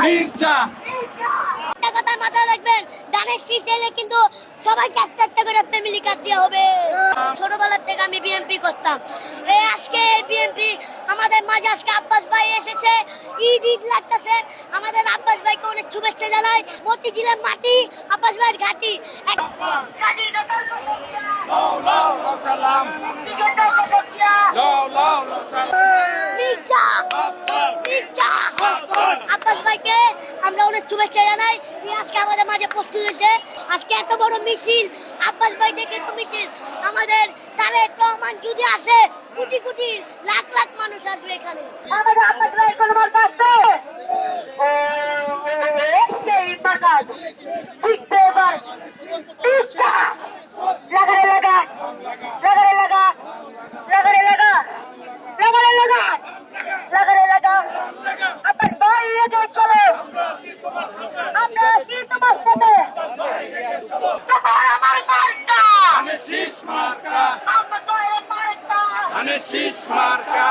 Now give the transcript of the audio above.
একটা কথা মাথায় রাখবেন, ধানের শীষ এলে কিন্তু সবাইকে একটা একটা করে ফ্যামিলি কার্ড দেওয়া হবে। ছোটবেলার থেকে আমি বিএনপি করতাম। এই আজকে বিএনপি আমাদের মাঝে আজকে আব্বাস ভাই এসেছে, ঈদ ঈদ লাগতেছে। আমাদের আব্বাস ভাইকে অনেক শুভেচ্ছা জানাই। মতিঝিলের মাটি আব্বাস ভাইয়ের ঘাটি। আব্বাস ভাইকে আমরা অনেক শুভেচ্ছা জানাই। আজকে আমাদের মাঝে প্রস্তুত হয়েছে। আজকে এত বড় মিছিল, আব্বাস ভাই দেখে তো মিছিল। আমাদের তারেক রহমান যদি আসে, কোটি কোটি লাখ লাখ মানুষ আসবে এখানে। আমাদের আব্বাস ভাই কোনো মাল পাচ্ছে সেই বাগান দেখতে এবার ইচ্ছা লাগারে লাগা লাগারে লাগা লাগারে লাগা লাগারে লাগা লাগারে লাগা। আব্বাস ভাই এগিয়ে চলো, আমরা কি তোমার সাথে। তোমার আমার মার্কা ধানের শীষ মার্কা, আমার মার্কা ধানের শীষ মার্কা।